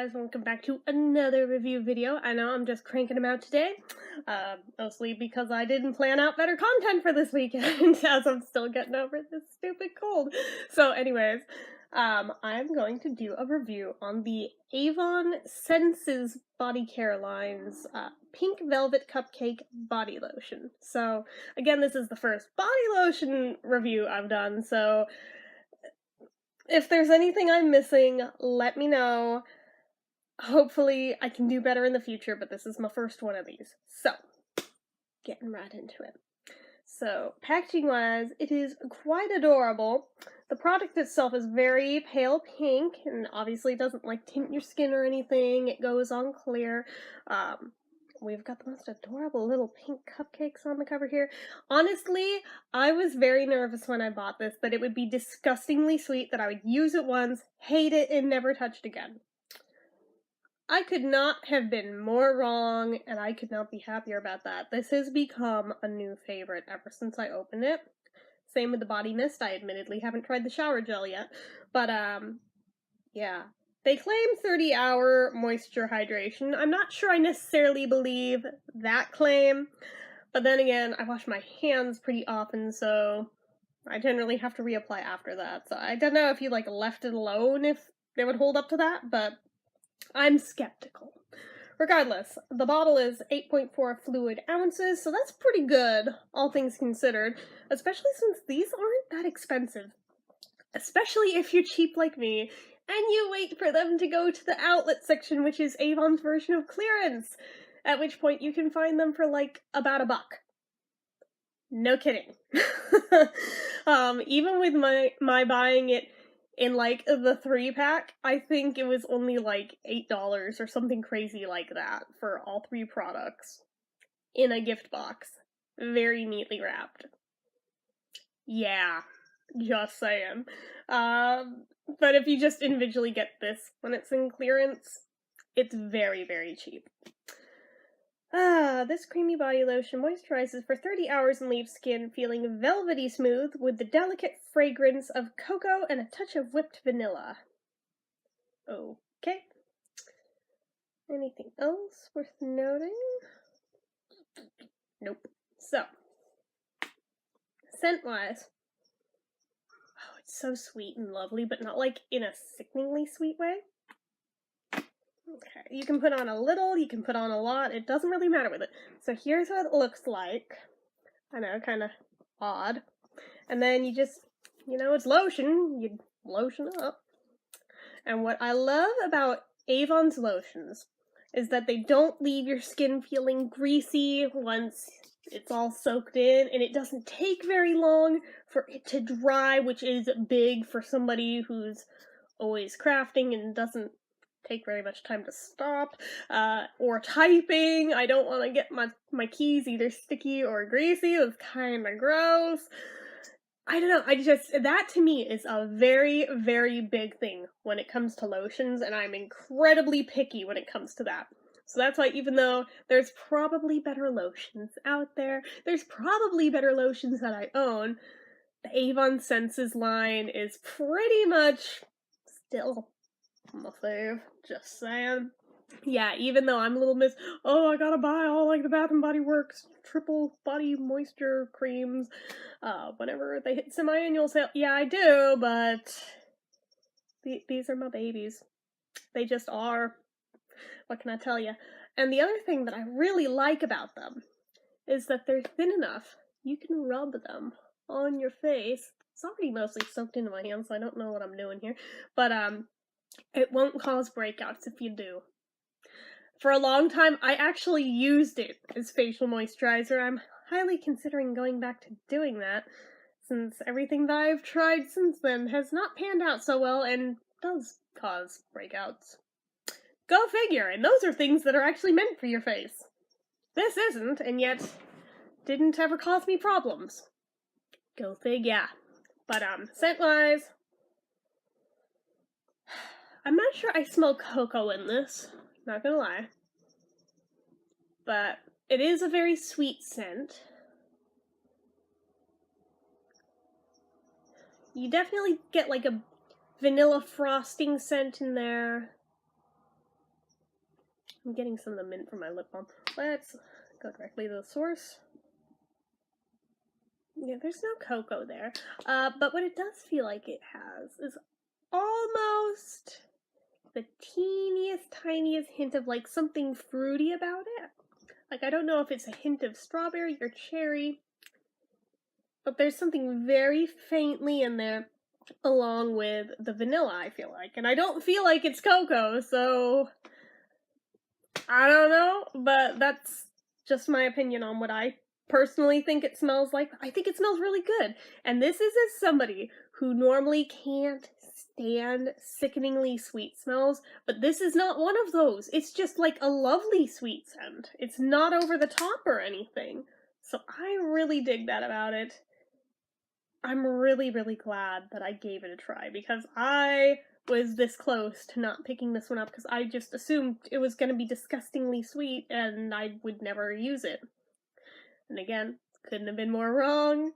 guys, welcome back to another review video. I know I'm just cranking them out today, mostly because I didn't plan out better content for this weekend, as I'm still getting over this stupid cold. So anyways, I'm going to do a review on the Avon Senses body care line's Pink Velvet Cupcake body lotion. So again, this is the first body lotion review I've done, so if there's anything I'm missing, let me know. Hopefully I can do better in the future, but this is my first one of these. So, getting right into it. So, packaging-wise, it is quite adorable. The product itself is very pale pink, and obviously doesn't, like, tint your skin or anything. It goes on clear. We've got the most adorable little pink cupcakes on the cover here. Honestly, I was very nervous when I bought this that it would be disgustingly sweet, that I would use it once, hate it, and never touch it again. I could not have been more wrong, and I could not be happier about that. This has become a new favorite ever since I opened it. Same with the body mist. I admittedly haven't tried the shower gel yet, but yeah. They claim 30-hour moisture hydration. I'm not sure I necessarily believe that claim, but then again, I wash my hands pretty often, so I generally have to reapply after that. So I don't know if you, like, left it alone if they would hold up to that, but I'm skeptical. Regardless, the bottle is 8.4 fluid ounces, so that's pretty good, all things considered, especially since these aren't that expensive. Especially if you're cheap like me, and you wait for them to go to the outlet section, which is Avon's version of clearance, at which point you can find them for, like, about $1. No kidding. Even with my buying it in, like, the 3-pack, I think it was only, like, $8 or something crazy like that for all 3 products in a gift box. Very neatly wrapped. Yeah. Just saying. But if you just individually get this when it's in clearance, it's very, very cheap. This creamy body lotion moisturizes for 30 hours and leaves skin feeling velvety smooth with the delicate fragrance of cocoa and a touch of whipped vanilla. Okay. Anything else worth noting? Nope. So, scent-wise, it's so sweet and lovely, but not, like, in a sickeningly sweet way. Okay, you can put on a little, you can put on a lot, it doesn't really matter with it. So here's what it looks like. I know, kind of odd. And then you just, you know, it's lotion, you lotion up. And what I love about Avon's lotions is that they don't leave your skin feeling greasy once it's all soaked in, and it doesn't take very long for it to dry, which is big for somebody who's always crafting and doesn't take very much time to stop, or typing. I don't want to get my keys either sticky or greasy. It's kind of gross. I don't know, that to me is a very, very big thing when it comes to lotions, and I'm incredibly picky when it comes to that. So that's why, even though there's probably better lotions out there, there's probably better lotions that I own, the Avon Senses line is pretty much still my fave. Just saying. Yeah, even though I'm a little I gotta buy all, like, the Bath & Body Works triple body moisture creams, whenever they hit semi-annual sale. Yeah, I do, but these are my babies. They just are. What can I tell you? And the other thing that I really like about them is that they're thin enough. You can rub them on your face. It's already mostly soaked into my hands, so I don't know what I'm doing here. But, it won't cause breakouts if you do. For a long time, I actually used it as facial moisturizer. I'm highly considering going back to doing that, since everything that I've tried since then has not panned out so well and does cause breakouts. Go figure, and those are things that are actually meant for your face. This isn't, and yet didn't ever cause me problems. Go fig, yeah. But, scent-wise, I'm not sure I smell cocoa in this, not gonna lie. But it is a very sweet scent. You definitely get, like, a vanilla frosting scent in there. I'm getting some of the mint from my lip balm. Let's go directly to the source. Yeah, there's no cocoa there. But what it does feel like it has is almost the teeniest, tiniest hint of like something fruity about it. Like, I don't know if it's a hint of strawberry or cherry, but there's something very faintly in there along with the vanilla, I feel like. And I don't feel like it's cocoa, so I don't know, but that's just my opinion on what I personally think it smells like. I think it smells really good. And this is as somebody who normally can't stand sickeningly sweet smells, but this is not one of those. It's just like a lovely sweet scent. It's not over the top or anything. So I really dig that about it. I'm really, really glad that I gave it a try, because I was this close to not picking this one up because I just assumed it was going to be disgustingly sweet and I would never use it. And again, couldn't have been more wrong.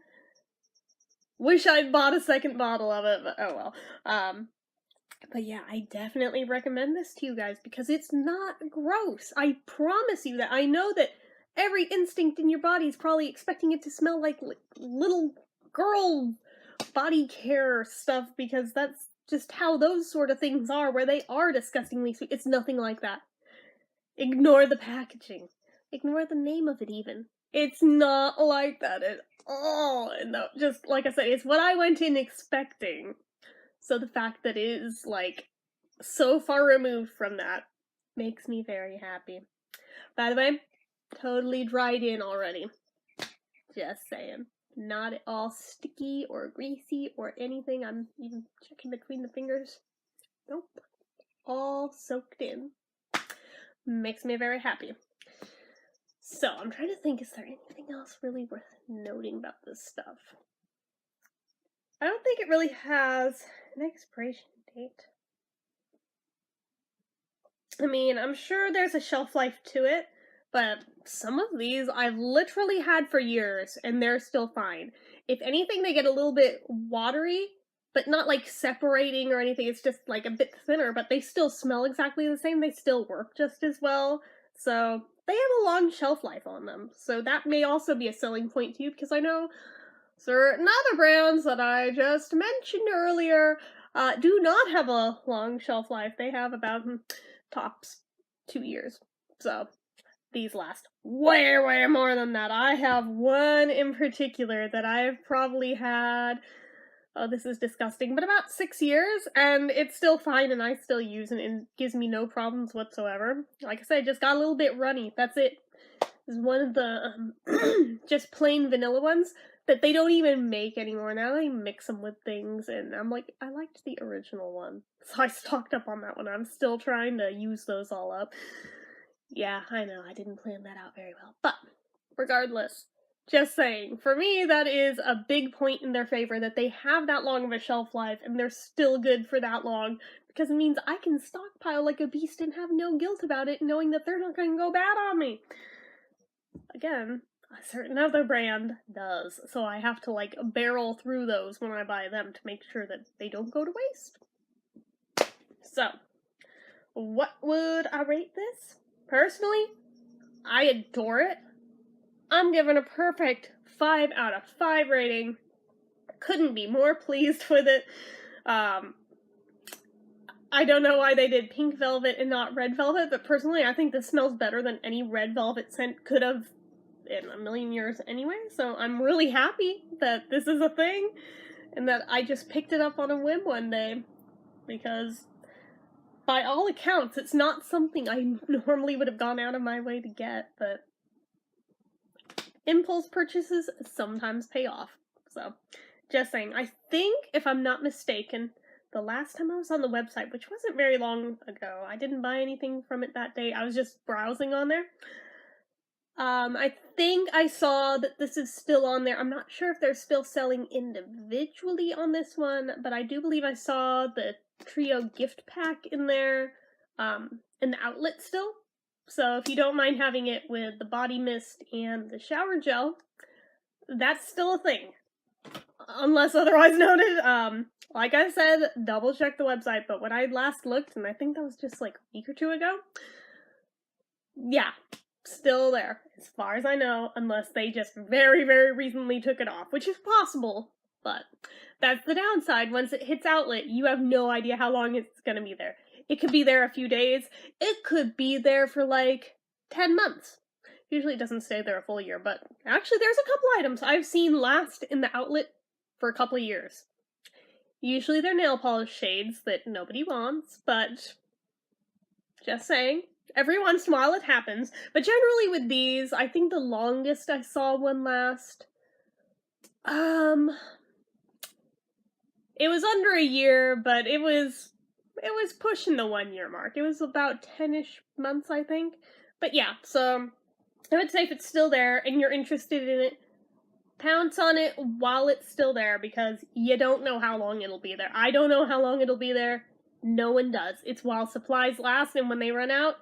Wish I'd bought a second bottle of it, but oh well. But yeah, I definitely recommend this to you guys because it's not gross. I promise you that. I know that every instinct in your body is probably expecting it to smell like little girl body care stuff, because that's just how those sort of things are, where they are disgustingly sweet. It's nothing like that. Ignore the packaging. Ignore the name of it even. It's not like that at all. And no, just like I said, it's what I went in expecting. So the fact that it is, like, so far removed from that makes me very happy. By the way, totally dried in already. Just saying. Not at all sticky or greasy or anything. I'm even checking between the fingers. Nope. All soaked in. Makes me very happy. So, I'm trying to think, is there anything else really worth noting about this stuff? I don't think it really has an expiration date. I mean, I'm sure there's a shelf life to it, but some of these I've literally had for years, and they're still fine. If anything, they get a little bit watery, but not like separating or anything. It's just like a bit thinner, but they still smell exactly the same. They still work just as well. So they have a long shelf life on them. So that may also be a selling point to you, because I know certain other brands that I just mentioned earlier do not have a long shelf life. They have about tops 2 years. So these last way, way more than that. I have one in particular that I've probably had, oh, this is disgusting, but about 6 years, and it's still fine, and I still use it, and it gives me no problems whatsoever. Like I said, it just got a little bit runny. That's it. This is one of the just plain vanilla ones that they don't even make anymore. Now they mix them with things, and I'm like, I liked the original one, so I stocked up on that one. I'm still trying to use those all up. Yeah, I know, I didn't plan that out very well, but regardless, just saying, for me, that is a big point in their favor, that they have that long of a shelf life, and they're still good for that long, because it means I can stockpile like a beast and have no guilt about it, knowing that they're not going to go bad on me. Again, a certain other brand does, so I have to, like, barrel through those when I buy them to make sure that they don't go to waste. So, what would I rate this? Personally, I adore it. I'm giving a perfect 5 out of 5 rating. Couldn't be more pleased with it. I don't know why they did pink velvet and not red velvet, but personally I think this smells better than any red velvet scent could have in a million years anyway, so I'm really happy that this is a thing, and that I just picked it up on a whim one day, because by all accounts, it's not something I normally would have gone out of my way to get, but impulse purchases sometimes pay off. So, just saying. I think, if I'm not mistaken, the last time I was on the website, which wasn't very long ago, I didn't buy anything from it that day, I was just browsing on there. I think I saw that this is still on there. I'm not sure if they're still selling individually on this one, but I do believe I saw the trio gift pack in there, in the outlet still. So if you don't mind having it with the body mist and the shower gel, that's still a thing. Unless otherwise noted. Like I said, double check the website, but when I last looked, and I think that was just like a week or two ago, Yeah, still there, as far as I know, unless they just very, very recently took it off, which is possible, but that's the downside. Once it hits outlet, you have no idea how long it's gonna be there. It could be there a few days, it could be there for like 10 months. Usually it doesn't stay there a full year, but actually there's a couple items I've seen last in the outlet for a couple of years. Usually they're nail polish shades that nobody wants, but just saying. Every once in a while it happens, but generally with these, I think the longest I saw one last, it was under a year, but it was pushing the 1 year mark. It was about 10-ish months, I think. But yeah, so I would say if it's still there and you're interested in it, pounce on it while it's still there, because you don't know how long it'll be there. I don't know how long it'll be there. No one does. It's while supplies last, and when they run out,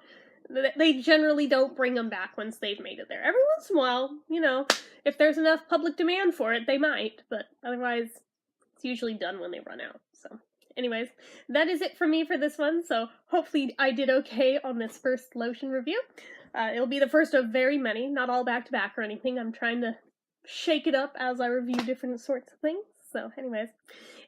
they generally don't bring them back once they've made it there. Every once in a while, you know, if there's enough public demand for it, they might, but otherwise, it's usually done when they run out. So, anyways, that is it for me for this one, so hopefully I did okay on this first lotion review. It'll be the first of very many, not all back-to-back or anything. I'm trying to shake it up as I review different sorts of things. So anyways,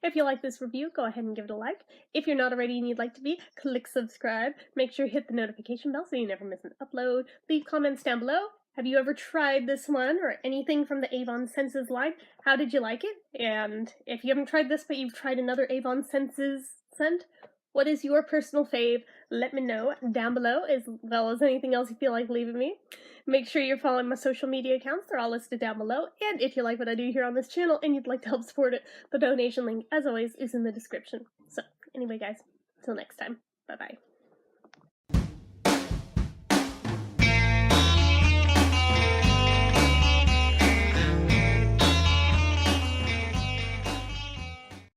if you like this review, go ahead and give it a like. If you're not already and you'd like to be, click subscribe. Make sure you hit the notification bell so you never miss an upload. Leave comments down below. Have you ever tried this one or anything from the Avon Senses line? How did you like it? And if you haven't tried this but you've tried another Avon Senses scent, what is your personal fave? Let me know down below, as well as anything else you feel like leaving me. Make sure you're following my social media accounts. They're all listed down below. And if you like what I do here on this channel and you'd like to help support it, the donation link, as always, is in the description. So, anyway, guys, until next time, bye-bye.